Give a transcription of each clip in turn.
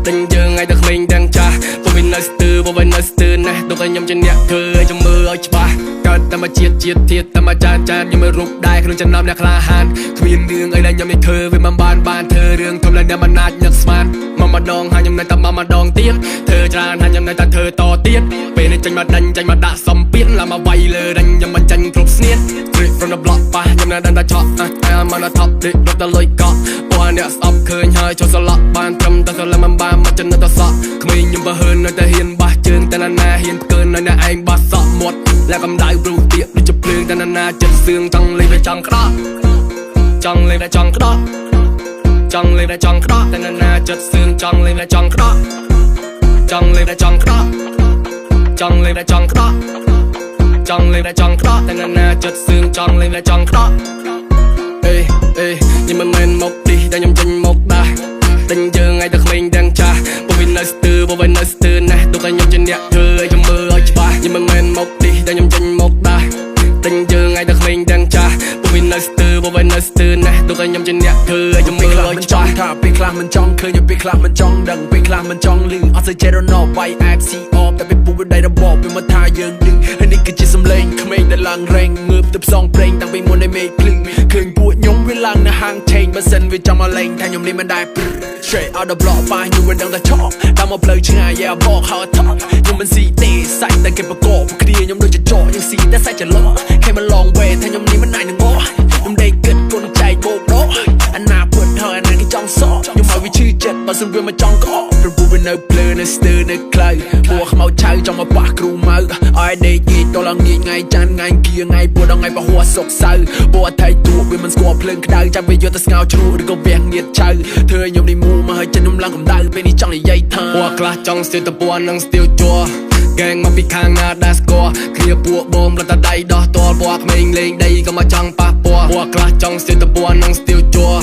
tình giờ ngày được mình đang cha vô bên nơi từ này tôi phải nhầm trên nhẹ thơ trong mơ ở ba cả ta mà chiết thiệt ta mà chan nhưng mà rụt đai không chân nam nhạc la han không yên đường ấy là nhầm nhạc thơ với mầm ban thơ đường không là nhầm mà nát nhạc sman mà đong hai nhầm này ta mà đong tiếc thơ tràn hai nhầm này ta thơ to tiếc bên này tranh mà đã xong biến là mà vay lơ đánh nhầm mà tranh cục sniết straight from the block ba nhầm này đang ta chọn I'm on the top để đốt ta lôi cọ boy next up khơi hơi cho sờ lọ ban trầm ta sờ làm mầm ban mà chân ta sọ không ai nhầm bà hơn nơi ta hiền ba chân ta na hiền cơn nơi anh ba sọ một là cầm đại rượu tiệm để chụp lương ta na chân xương trong lên về trong cái đó trong lên về trong cái đó trong lên về trong cái đó ta na chân xương trong lên về trong cái đó trong lên về trong cái đó trong lên về trong cái đó trong lên về trong cái đó ta na chân xương trong lên về trong cái đó ê nhưng mà mình một đi ta nhầm chân một đa tình giờ ngày được mình đang cha vô bên nơi từ này tôi phải nhầm trên nhẹ thơ trong mơ ở ba nhưng mà mình một đi ta nhầm chân một đa tình giờ ngày được mình đang cha vô bên nơi từ này tôi phải nhầm trên nhẹ thơ trong mơ ở ba thả bị làm mình trong khơi bị làm mình trong đằng bị làm mình trong lưng ở dưới chế độ nọ bay MC off ta biết buồn bên đây đã bỏ bên mà thay dương đừng hình như cái chỉ xâm lên không ai đã lăng rèn ngược tập song brain tăng bị muốn để mê khơi bụi nhóm với lăng là hàng chain và sân vì trong mà lên thay nhóm lên mình đai straight out the block by you and down the top ta một lời chừng ai yeah bỏ họ thấp nhưng mình xì tê sai ta kẹp vào cổ cái kia nhóm đôi chợ trọ nhưng xì ta sai chợ lọ khi mà long way thay nhóm lên mình này đừng bỏ nhóm đây kết con trai bột đó anh nào vượt hơi anh cái trong sọ nhưng mà vì chưa chết mà sân vườn mà trong có rồi buồn bên nơi blur nơi stir nơi clay buộc màu trái trong mà bạc ru mơ ai đây gì tôi là nghĩ ngày chan ngày kia ngày buồn đâu ngày bảo hoa sọc sâu buộc thay tụ vì mình score pleng cái đời chẳng bây giờ ta ngao chua đừng có vẻ nghiệt chơi thưa nhóm đi mua mà hơi chân nung lăng cầm đau bên đi trong này dây thơ buộc là trong still tập buồn năng still chua gang mà bị khang na đã score kia buộc bom là ta đây đó to buộc mình lên đây có mà chẳng pa buộc là trong still tập buồn năng still chua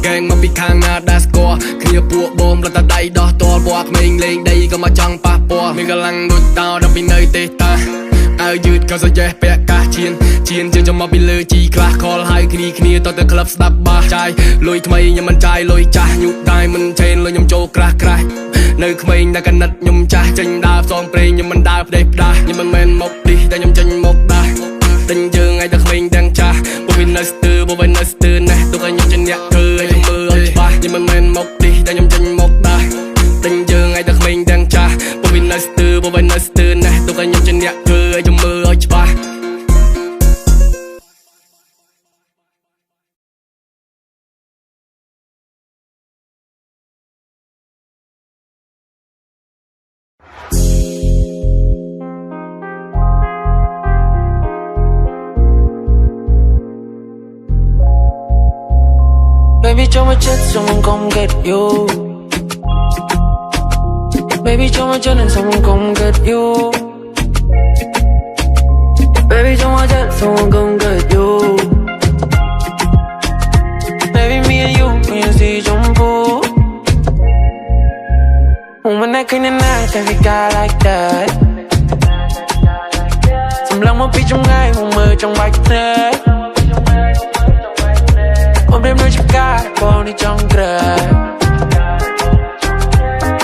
gang mà bị khang na đã score kia buộc bom là ta đây đó to buộc mình lên đây có mà chẳng pa mình gắng lăng đôi tao đang bị nơi tê ta aiยืดเขาจะแย่แปะกาเชียนจะมาไปเลยจีคลาคอลไฮคนีตอนเตอร์คลับสตับบาใจลอยทำไมยังมันใจลอยจ่ายุดได้มันเชนลอยยำโจกระในขมิ้นได้กันนัดยำจ่าจังดาซองเพลงยังมันดาเด็บดายังมันแมนมกดีแต่ยำจังมกได้tình giờ ngày được mình đang cha vô bên nơi từ này tôi phải nhầm chân nhẹ thơ trong mơ ở ba nhưng mà mình mốc đi đã nhầm chân một đa tình giờ ngày được mình đang cha vô bên nơi từ này tôi phải nhầm chân nhẹ thơ trong mơ ở ba Baby, show my jet, someone come get you. Baby, show my jet and someone come get you. Baby, show my jet, someone come get you. Baby, me and you, when you see jumbo. When I clean the night, every guy like that. Some lòng một bị trong ngày, một mơ trong bạch thế. Ôm đêm nơi chụp ca, còn đi trong grab.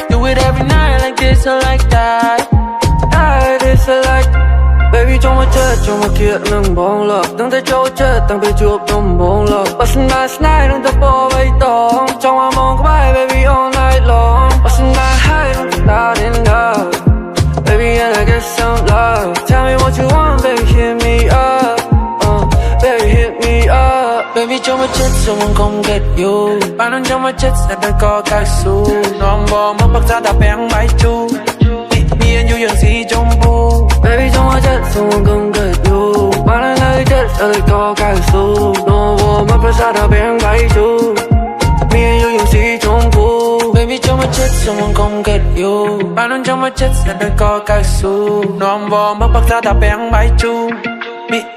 Do it every night like this or like that. Like this or like. Baby trong mà chết, trong mà kia nâng bóng lợp. Đừng thấy chỗ chết, tăng bị chuộc nông bóng lợp. But last night, đừng tập bộ bày tông. Trong mà mong có bài, baby all night long. But last night, đừng loud in love. Baby, and I get some love. Tell me what you want, baby, hit me up. Baby, hit me up. Baby, cho my jet, someone come get you. Bạn đang cho my jet, sẽ đang có cao su. Non bò mất bắt ra đã bén bãi chu. Me and you, dường gì trong bu. Baby, cho my jet, someone come get you. Bạn đang lấy jet, sẽ đang có cao su. Non bò mất bắt ra đã bén bãi chu. Me and you, dường gì trong bu. Baby, cho my jet, someone come get you. Bạn đang cho my jet, sẽ đang có cao su. Non bò mất bắt ra đã bén bãi chu.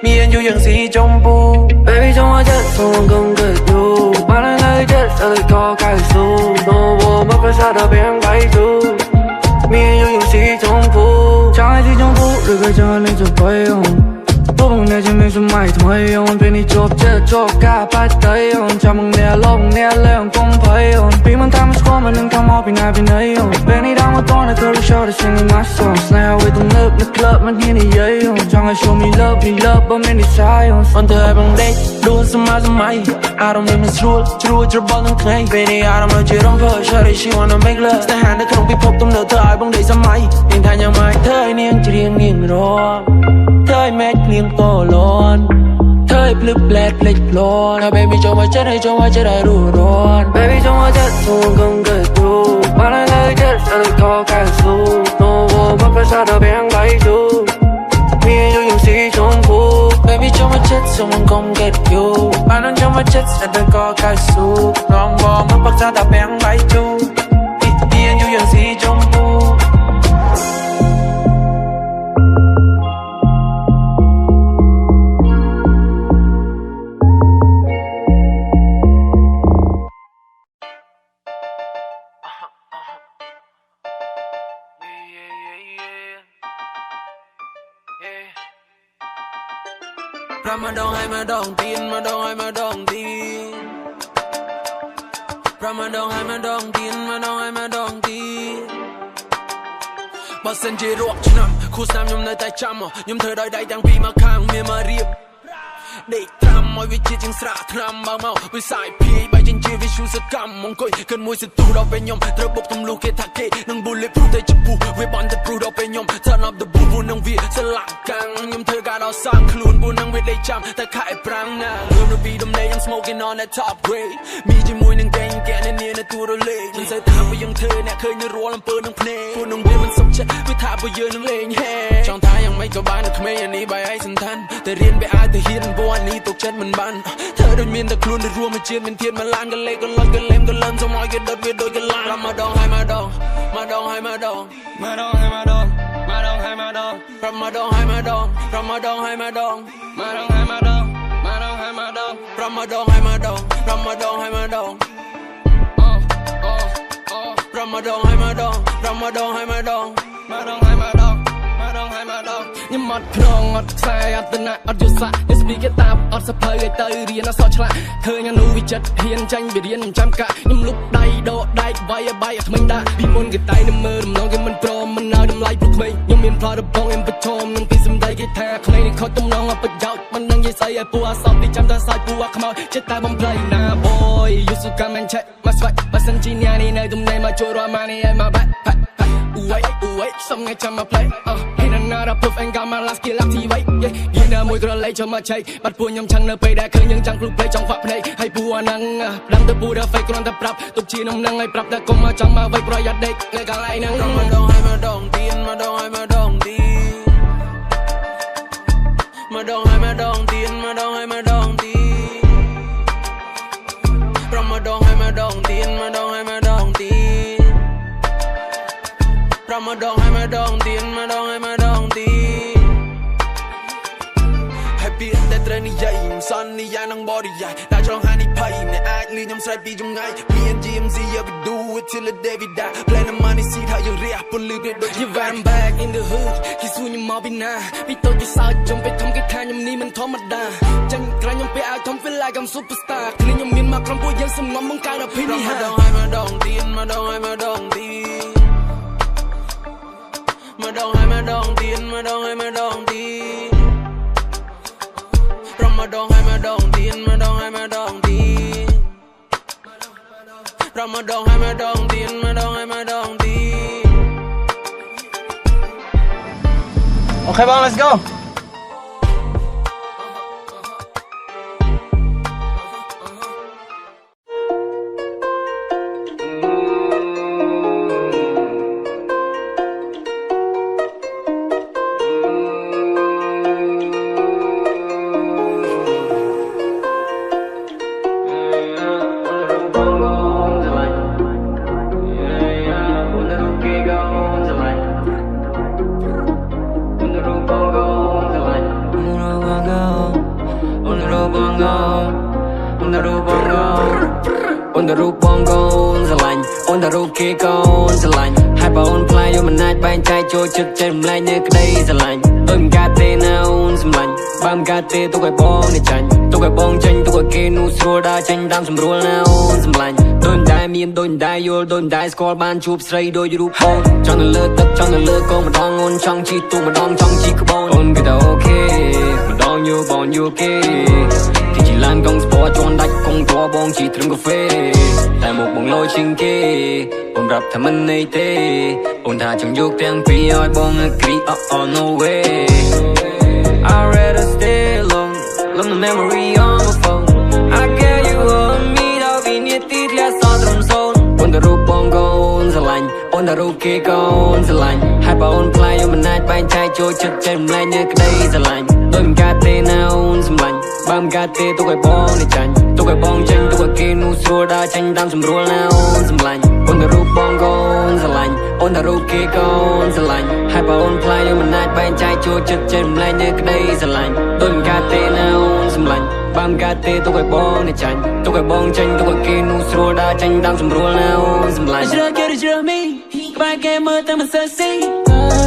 Me and you dường gì trong bu. Baby trong my jet, someone come get you. Bạn đang lấy jet, sẽ lại có cao su. No more mất phải xa đã bén bay chu. Me and you dường gì trong bu. Chẳng ai gì trong bu, được gây cho lên chụp bay hồng. Tôi bằng អ្នកជាមានសម័យថ្មីអូនពេលនេះជាប់ចិត្តជាប់ការបាច់ដីអូនចាំមកអ្នកលោកអ្នកលេងកុំភ័យអូនពីមិនតាមស្គាល់មិននឹងតាមមកពីណាពីណីអូនពេលនេះដល់មកតនៅគឺ show the singing my song ស្នេហ៍vớiទំនើបនៅ club មិនហ៊ាននិយាយអូនចង់ឲ្យ show me love me love បើមិននិយាយអូនអូនទៅឲ្យបងដេកដួលសម័យអារម្មណ៍នេះមិនស្រួលជ្រួលច្របល់នឹងថ្ងៃពេលនេះអារម្មណ៍ជារងធ្វើ Shawty she wanna make love ស្នេហានៅក្នុងពិភពទំនើបធ្វើឲ្យបងដេកសម័យនាងថាយ៉ាងម៉េចធ្វើឲ្យនាងច្រៀងនាងរំធ្វើឲ្យមេឃភ្លៀងតលន់ធ្វើឲ្យភ្លឹបផ្លែតភ្លេចផ្លន់ Now baby ចូលមកចិត្តឲ្យចូលមកចិត្តឲ្យរួចរាន់ Baby ចូលមកចិត្តសូមកុំកែទូបានហើយចិត្តអត់ក៏កែស៊ូ No មកប្រសាទដល់បែងបាយទូមានយូរយ៉ាងស៊ីជុំពូ Baby ចូលមកចិត្តសូមកុំ get you បានហើយចូលមកចិត្តអត់ក៏កែស៊ូ No មកប្រសាទដល់បែងបាយទូមានយូរយ៉ាងស៊ីជុំពូRa mà đong hai mà đong tin mà đong hai mà đong tin Ra mà đong hai mà đong tin mà đong hai mà đong tin Bao sen chế ruột cho nằm khu sam nhom nơi tay chăm nhom thời đôi đây đang bị mà khang miên mà riệp để tram mọi vị trí chính sạ tram bao màu với sải phi bay trên chia với chú sệt cam mong coi cơn môi sệt tu đau bên nhom thở bốc thầm lu kê thạc kê nâng bù lê phu tay chụp bù với bọn thở phu đau bên nhom turn up the bù nâng việt sẽ lạc căng nhom thời gà đau sang khluôn bù nâng việt đây chăm ta khai prang na người nó bị đâm này I'm smoking on that top grade mi chỉ môi nâng đen kẹt nên nia nên tu đau lệ mình sẽ thả với ยัง thơ nè khơi như rùa làm pơ nâng phê phu nâng việt mình sốc chết với thả với giờ nâng lên hè trong thái ยัง ไม่ก็บ้านทำไมอันนี้ใบไอ้สันทันแต่เรียนไปอายแต่เฮียนบัวนี้ตกចិត្តមិនបានเธอโดนមានតែខ្លួនដែលរួមមកជាតិមានធានមកឡានក៏លេក៏លត់ក៏លេមក៏លឹមសុំឲ្យគេដុតវាដូចកន្លងរំមកដងហើយមកដងមកដងហើយមកដងមកដងហើយមកដងមកដងហើយមកដងរំមកដងហើយមកដងរំមកដងហើយមកដងមកដងហើយមកដងមកដងហើយមកដងរំមកដងហើយមកដងរំមកដងហើយមកដងរំមកដងហើយមកដងរំមកដងហើយមកដងមកដងហើយមកដងញ៉ាំអត់ក្នុងអត់ខ្សែអត់តណាអត់យុសានេះស្ពីគេតាអត់សភៅឲ្យទៅរៀនអត់សឆ្លាក់ឃើញអានោះវិចិត្រហ៊ានចាញ់វារៀនចាំកាក់ខ្ញុំលុបដៃដកដៃវាយបាយថ្មិញដាក់ពីមុនគេតែនៅមើលរំលងគេមិនព្រមមិនឲ្យតម្លៃព្រោះក្មេងខ្ញុំមានផ្លោរបងemប្រឈមនឹងពីសំដីគេថាក្មេងនេះខុសទំនងអត់ប្រយោជន៍មិនដឹងនិយាយស្អីឲ្យពូអសោកទីចាំតែសាច់ពូអខ្មោចចិត្តតែបំភ្លៃណា boy you so come and check my swag បើសិនជាញ៉ានេះនៅទំនេរមកចូលរស់មកនេះឲ្យមក back Wait, some night time I play. Ain't another proof ain't got my last skill activate. Yeah, you know mùi girl lấy cho mà chạy. Bắt buồn nhom chẳng nợ pay đã khơi nhưng chẳng club play trong pháp này. Hay bùa năng, đang tập bùa đã fake còn tập rap. Tục chi nông năng hay rap đã cùng mà chẳng mà vây pro yết đấy. Ngày càng lại năng. Mà đong hay mà đong tin, mà đong hay mà đong tin. Mà đong hay mà đong tin, mà đong hay mà đong tin. Mà đong hay mà đong tin, mà đong hay mà đong tin. Mà đong hay mà đong tin, mà đong hay mà đong tin. Hay biếtតែត្រូវនិយាយសន្យានឹងបរិយាយតែឆ្លងហានិភ័យអ្នកអាចលឺខ្ញុំស្រែកពីចម្ងាយ Me and GMZ yeah we do it till the day we die Play the money see ថាយើងរះពលលឺដូច You I'm back in the hood គេសួរខ្ញុំមកពីណាពីតូចពីសើចខ្ញុំទៅធំគេថាខ្ញុំនេះមិនធម្មតាចាញ់ក្រៅខ្ញុំពេលឲ្យធំ feel like I'm superstar គ្នាខ្ញុំមានមកក្រុមពួកយើងសំងំបង្កើតអភិនិហាមកដងហើយមកដងទៀនមកដងហើយមកដងទៀនmà đong hai mà đong tin mà đong hai mà đong tin Ram mà đong hai mà đong tin mà đong hai mà đong tin Ram mà đong hai mà đong tin mà đong hai mà đong tin Okay bang let's go On the roof bongo ស្រឡាញ់អូ អូនតារូបគេកូនស្រឡាញ់ហើយបើអូនខ្លាចយកមិនអាចបែងចែកចូលចិត្តចេះរំលែកនៅក្តីស្រឡាញ់ដូចមិនកើតទេណាអូនសម្លាញ់បើមិនកើតទេទុកឲ្យបងនេះចាញ់ទុកឲ្យបងចាញ់ទុកឲ្យគេនោះស្រួលដើរចេញតាមសម្រួលណាអូនសម្លាញ់ដូចមិនដែលមានដូចមិនដែលយល់ដូចមិនដែលស្គាល់បានជួបស្រីដូចរូបបងចង់ទៅលើទឹកចង់ទៅលើកងម្ដងអូនចង់ជិះទូម្ដងចង់ជិះក្បូនអូនគឺតែអូខេម្ដងយល់បងយល់គេទីជីឡានកងស្ពតជន់ដាច់កងតបងជិះត្រឹមកាហ្វេតែមកបងលយជាងគេអូនប្រាប់ថាមិនន័យទេអូនថាចង់យកទាំងពីរឲ្យបង agree oh no way I'd rather stay alone love the memory on my phone I get you on me ដល់វិនាទីធ្លាក់សោះត្រឹមសូន្យអូនតារូបបងកូនស្រឡាញ់អូនតារូបគេកូនស្រឡាញ់ហើយបើអូនខ្លាចយកមិនអាចបែងចែកចូលចិត្តចេះរំលែកនៅក្តីស្រឡាញ់ដូចមិនកើតទេណាអូនសម្លាញ់បើមិនកើតទេទុកឲ្យបងនេះចាញ់ទុកឲ្យបងចាញ់ទុកឲ្យគេនោះស្រួលដើរចេញតាមសម្រួលណាអូនសម្លាញ់អូនតារូបបងកូនស្រឡាញ់អូនតារូបគេកូនស្រឡាញ់ហើយបើអូនខ្លាចយកមិនអាចបែងចែកចូលចិត្តចេះរំលែកនៅក្តីស្រឡាញ់ដូចមិនកើតទេណាអូនសម្លាញ់បើមិនកើតទេទុកឲ្យបងនេះចាញ់ទុកឲ្យបងចាញ់ទុកឲ្យគេនោះស្រួលដើរចេញតាមសម្រួលណាអូនសម្លាញ់ជ្រើគេជ្រើ me ក្បែរគេមើលតែមិនសើស៊ី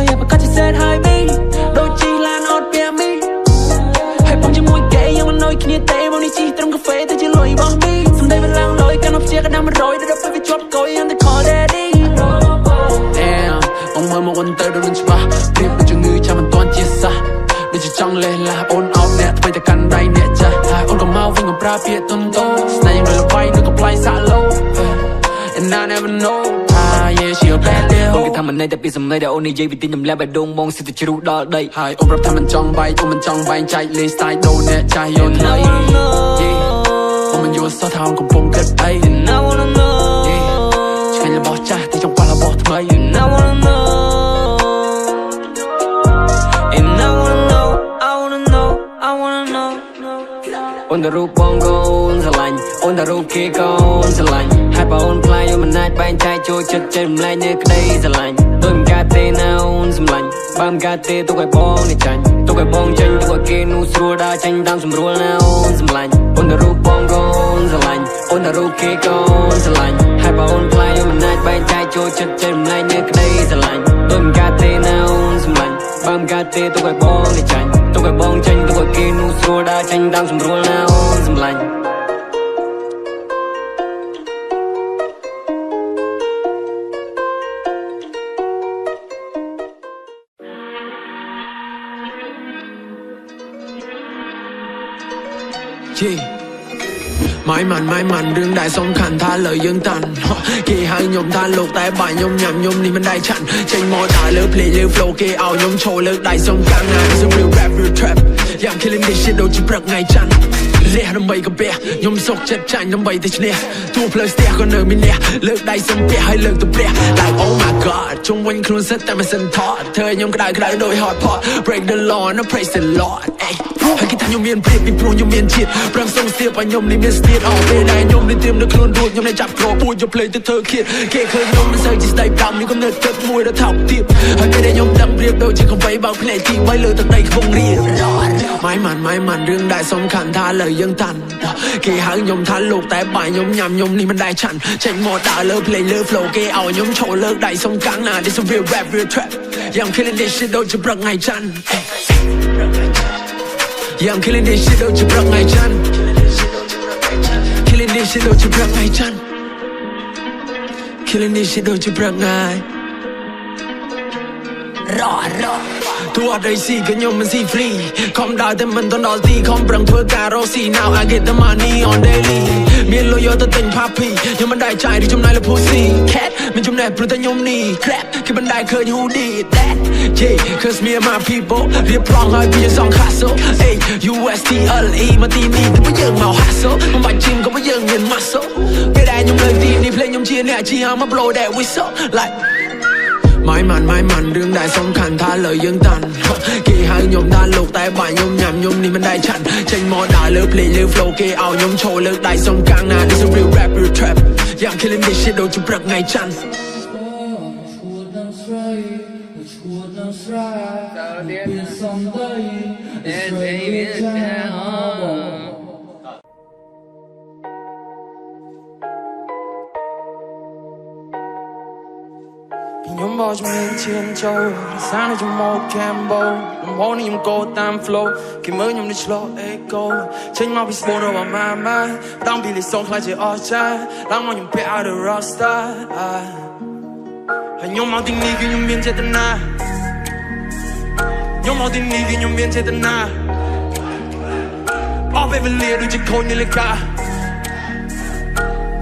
อย่าប្រកាសជា sad high me ដូចជីឡានអត់ពីមីហើយបងជាមួយគេยังមិននៅគ្នាទេមកនេះជីត្រឹមកាហ្វេទៅជាលុយបងមីសំដីមិនឡើងលុយកាន់អបជាក៏ដាំ100ដល់ពេលវាជាប់កុយ and the call daddy damn បងមើលមកវិញទៅដូចមិនច្បាស់ព្រៀបដូចជំងឺចាំមិនទាន់ជាសះដូចជាចង់លេះឡាអូនអោបអ្នកថ្មីតែកាន់ដៃអ្នកចាស់ហើយអូនក៏មកវិញក៏ប្រើពាក្យតុនតូស្នេហ៍នៅលបាយនៅកំ play សាឡូ and I never know yeah she a bad girl អូនគេថាមិនណៃតែពីសំណេរដែលអូននិយាយពីទីញ៉ាំលាប់ឲ្យដងបងសិតតែជ្រុះដល់ដីហើយអូនប្រាប់ថាមិនចង់បែកអូនមិនចង់បែងចែកលេ style ដូនអ្នកចាស់យកថ្លៃអូនមិនយល់សោះថាអូនកំពុងគិតអី and I wanna know ឆ្ងាញ់របស់ចាស់ទីចង់ប៉ះរបស់ថ្មី and I wanna know and I wanna know I wanna know I wanna know អូនតារូបបងកូនស្រឡាញ់អូនតារូបគេកូនស្រឡាញ់ហើយបើអូនខ្លាចយកមិនអាចបែងចែកចូលចិត្តចេះរំលែកនៅក្តីស្រឡាញ់ដូចមិនកើតទេណាអូនសម្លាញ់បើមិនកើតទេទុកឲ្យបងនេះចាញ់ទុកឲ្យបងចាញ់ទុកឲ្យគេនោះស្រួលដើរចេញតាមសម្រួលណាអូនសម្លាញ់អូនតារូបបងកូនស្រឡាញ់អូនតារូបគេកូនស្រឡាញ់ហើយបើអូនខ្លាចយកមិនអាចបែងចែកចូលចិត្តចេះរំលែកនៅក្តីស្រឡាញ់ដូចមិនកើតទេណាអូនសម្លាញ់បើមិនកើតទេទុកឲ្យបងនេះចាញ់ទុកឲ្យបងចាញ់ទុកឲ្យគេនោះស្រួលដើរចេញតាមសម្រួលណាអូនសម្លាញ់មិនរឿងដែលសំខាន់ថាលើយើងតាន់គេហៅខ្ញុំថាលោកតែបាញ់ខ្ញុំញ៉ាំខ្ញុំនេះមិនដែរឆាន់ចេញមកដើរលើ play លើ flow គេឲ្យខ្ញុំឈរលើដៃសំខាន់ណាស់ It's a real rap real trap Yeah I'm killing this shit ដូចជាព្រឹកថ្ងៃច័ន្ទលះដើម្បីកាពះខ្ញុំសុកចិត្តចាញ់ដើម្បីតែឈ្នះទូផ្លូវស្ទះក៏នៅមានលះលើកដៃសំពះហើយលើកទៅព្រះ Like oh my god ជុំវិញខ្លួនសិតតែមិនសិនថតធ្វើខ្ញុំក្តៅដូច hot pot break the law and praise the Lord ហើយគេថាខ្ញុំមានព្រៀបពីព្រោះខ្ញុំមានជាតិប្រឹងសុំស្ទាបឲ្យខ្ញុំនេះមានស្ទាបអស់ពេលដែលខ្ញុំនេះត្រៀមនៅខ្លួនរួចខ្ញុំនេះចាប់ក្រពួយយកភ្លេចទៅធ្វើឃាតគេឃើញខ្ញុំមិនសូវជាស្ដីប្រាំនេះគំនិតទឹកមួយដល់ថោកទៀតហើយពេលដែលខ្ញុំដឹងព្រៀបដូចជាកំបីបើកភ្នែកទី3លើទឹកដីខ្ពង់រាមិនរឿងដែលសំខាន់ថាលើយើងតាន់គេហៅខ្ញុំថាលោកតែបាញ់ខ្ញុំញ៉ាំខ្ញុំនេះមិនដែរឆាន់ចេញមកដើរលើ play លើ flow គេឲ្យខ្ញុំឈរលើដៃសំកាំងណា This a real rap real trap Yeah I'm killing this shit ដូចជាព្រឹកថ្ងៃច័ន្ទYeah I'm killing this shit ដូចជាព្រឹកថ្ងៃច័ន្ទ Killing this shit ដូចជាព្រឹកថ្ងៃច័ន្ទ Killing this shit ដូចជាព្រឹកថ្ងៃរទូអត់ឲ្យស៊ីក៏ខ្ញុំមិនស៊ី free ខំដើរតែមិនទាន់ដល់ទីខំប្រឹងធ្វើការរកស៊ី Now I get the money on daily មានលុយយកទៅទិញ Papi ខ្ញុំមិនដែរចាយឬចំណាយលើ pussy cat មានចំណេះព្រោះតែខ្ញុំនេះ crap គេមិនដែរឃើញ who did that yeah cause me and my people រៀបប្រងឲ្យពីសងខាសូ hey USTLE មកទីនេះគឺយើងមក hustle មិនបាច់ gym ក៏យើងមាន muscle ពេលដែលខ្ញុំនៅទីនេះភ្លេងខ្ញុំជាអ្នកជាមក blow that whistle likeមិនរឿងដែលសំខាន់ថាលើយើងតាន់គេហៅខ្ញុំថាលោកតែបាញ់ខ្ញុំញ៉ាំខ្ញុំនេះមិនដែរឆាន់ចេញមកដើរលើ play លើ flow គេឲ្យខ្ញុំឈរលើដៃសំកាំងណា This a real rap real trap Yeah I'm killing this shit ដូចជាព្រឹកថ្ងៃច័ន្ទ ខ្ញុំបោះជំនាញឈានចូលរសានៅចំមក Cambo លំហនេះខ្ញុំ go តាម flow គេមើលខ្ញុំនេះឆ្លោះ echo ចេញមកពី sport របស់ mama តាមពីលេសងខ្លាចជាអស្ចារ្យឡើងមកខ្ញុំពាក់ out the rasta ហើយខ្ញុំមកទីនេះគឺខ្ញុំមានចេតនាខ្ញុំមកទីនេះគឺខ្ញុំមានចេតនាអស់ពេលវេលាដូចជាខូចនាឡិកា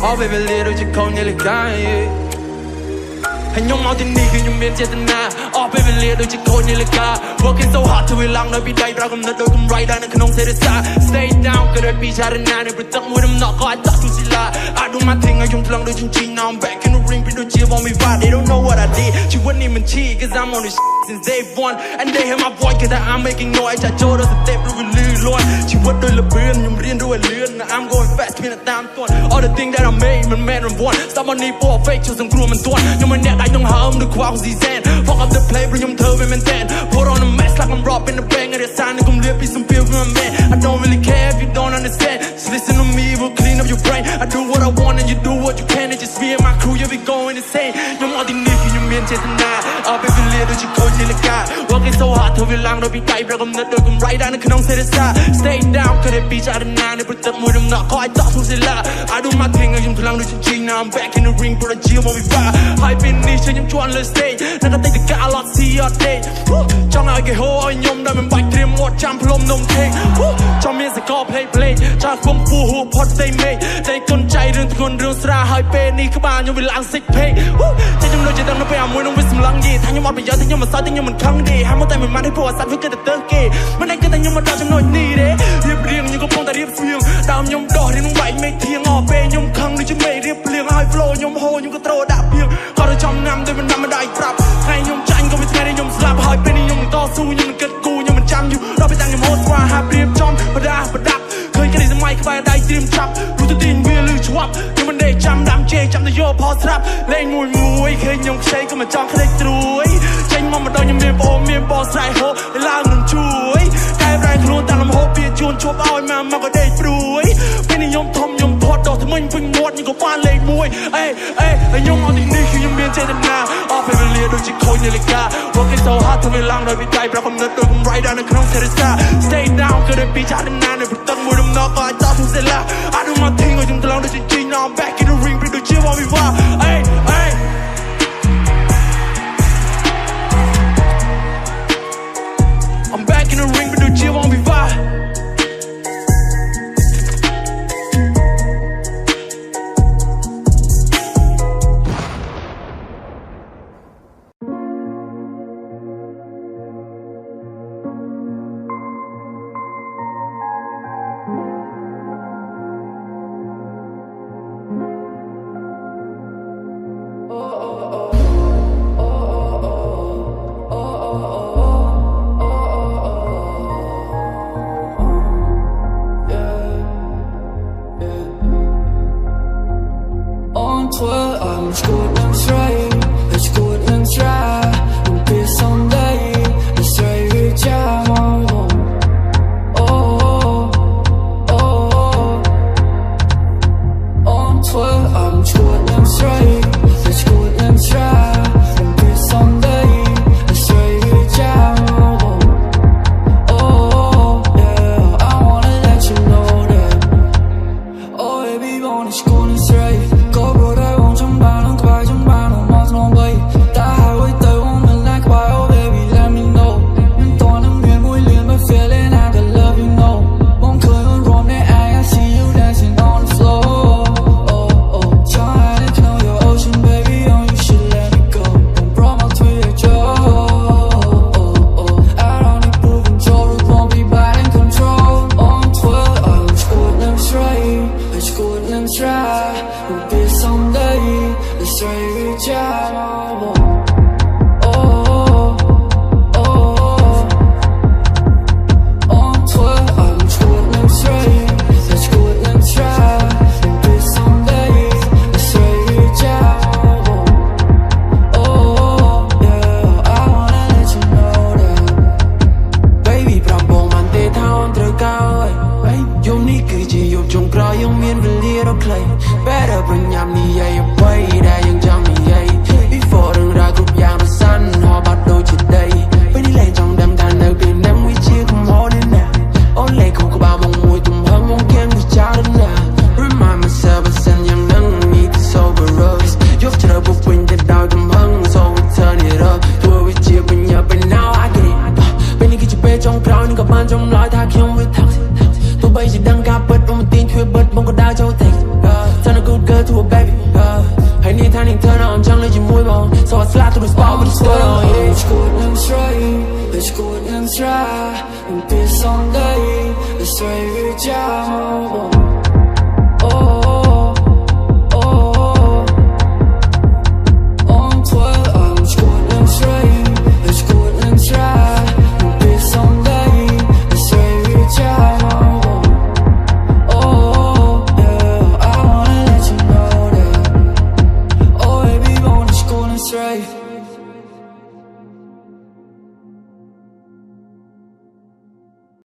អស់ពេលវេលាដូចជាខូចនាឡិកាខ្ញុំមកទីនេះគឺខ្ញុំមានចេតនាអស់ពេលវេលាដូចជាខូចនាឡិកា Working so hard ធ្វើឡើងនៅពីដៃប្រៅកំណត់ដូចកំរៃដែរនៅក្នុងសេរីសា Stay down ក៏ដូចពីចារណានៅព្រឹកទឹកមួយដំណក់ក៏អាចតក់ទូស៊ីឡា I do my thing ឲ្យខ្ញុំថ្លឹងដូចជញ្ជីង Now I'm back in the ring ពីដូចជាបងមីវ៉ា They don't know what I did ជីវិតនេះមិនឈី Cause I'm on this since day one And they hear my voice Cause I'm making noise ចាចូលដល់ step ឬវាលឺលន់ជីវិតដូចលបឿនខ្ញុំរៀនរួចលឿន I'm going fast គ្មានតែតាមទាន់ All the thing that I made មិនមែនរង្វាន់ Someone need for a fake ជួយសង្គ្រោះមិនទាន់ខ្ញុំមិនអ្នកដៃក្នុងហើមឬខ្វះស៊ីសែន Fuck up the play ព្រោះខ្ញុំធ្វើវាមែនតើ Put on a mask like I'm robbing the bank ហើយរសានឹងគំលាពីសំពីវ with my man I don't really care if you don't understand Just listen to me we'll clean up your brain I do what I want and you do what you can And just me and my crew yeah we going insane ខ្ញុំមកទីនេះគឺខ្ញុំមានចេតនាអស់ពេលវេលាដូចជាខូចនាឡិកា Working so hard ធ្វើវាឡើងដល់ពីដៃប្រៅកំណត់ដូចកំរៃដែរនៅក្នុងសេរីសា Stay down ក៏ដូចពីចារណានៅព្រឹកទឹកមួយដំណក់ក៏អាចតក់ទូស៊ីឡា I do my thing ឲ្យខ្ញុំថ្លឹងដូចជញ្ជីង Now I'm back in the ring ព្រោះជាមកវិបាកហើយពេលនេះខ្ញុំជួនលើ stage នៅតែតែកាឡតស៊ីអត់ទេចង់ឲ្យគេហៅឲ្យខ្ញុំដែលមិនបាច់ត្រៀមមាត់ចាំផ្លុំនំទេចង់មានសកល play ចាស់គំពោះហួផុតតែមេតែគុណចៃរឿងធ្ងន់រឿងស្រាហើយពេលនេះក្បាលខ្ញុំវាឡើង sick pain តែខ្ញុំដូចជាដឹងនៅពេលមួយនឹងវាសម្លឹងយីថាខ្ញុំអត់ប្រយោជន៍តែខ្ញុំមិនសើចតែខ្ញុំមិនខឹងទេហើយមកតែមិនបានឲ្យព្រោះអាសត្វវាគិតតែទៅគេមិនដឹងគេតែខ្ញុំមកដល់ចំណុចនេះទេរៀបរៀងខ្ញុំកំពុងតែរៀបស្វៀងដើមខ្ញុំដោះរៀងនឹងបែកមេឃធៀងអស់ពេលខ្ញុំខឹងដូចជាមេរៀបភ្លៀងហើយ flow ខ្ញុំហូរខ្ញុំក៏ត្រូវដាក់ពីងក៏ទៅចំណាំតែមិនដាំមិនដៃប្រាប់ថ្ងៃខ្ញុំចាញ់ក៏មិនថ្ងៃនេះខ្ញុំស្លាប់ហើយពេលនេះខ្ញុំមិនតស៊ូខ្ញុំមិនគិតគូរខ្ញុំមិនចាំយូរដល់ពេលតាំងខ្ញុំហូតស្វាហាប់រៀបចំបដាបដាប់ឃើញគេសម័យក្បែរដៃត្រៀមចាប់ព្រោះទៅទីវាលឺឆ្វាប់ខ្ញុំមិនដេកចាំដាំជេចាំទៅយកផលស្រាប់លេងមួយឃើញខ្ញុំខ្ចីក៏មិនចង់ខ្លេចត្រួយចេញមកមិនដល់ខ្ញុំមានបងមានបងស្រ័យហូរឡើងនឹងជួយកែប្រែខ្លួនតាមលំហូរពីជួនជប់ឲ្យមកក៏ដេកព្រួយពេលនេះខ្ញុំធំខ្ញុំធាត់ដោះថ្មិញពេញមាត់ខ្ញុំក៏បានលេខ1អេខ្ញុំមកទីនេះគឺខ្ញុំមានចេតនាអស់ពេលវេលាដូចជាខូចនាឡិកា Working so hard ធ្វើឡើងដោយពីដៃប្រៅកំណត់ដូចកំរៃដែរនៅក្នុងសេរីសា Stay down ក៏ដូចពីចារណានៅព្រឹកទឹកមួយដំណក់ក៏អាចតទូស៊ីឡា I do my thing ឲ្យខ្ញុំថ្លឹងដូចជញ្ជីង Now I'm back in the ring ពីដូចជាបងវិវា I'm back in the ring ពីដូចជាបងវិវា skålen trä En piss om dig, det säger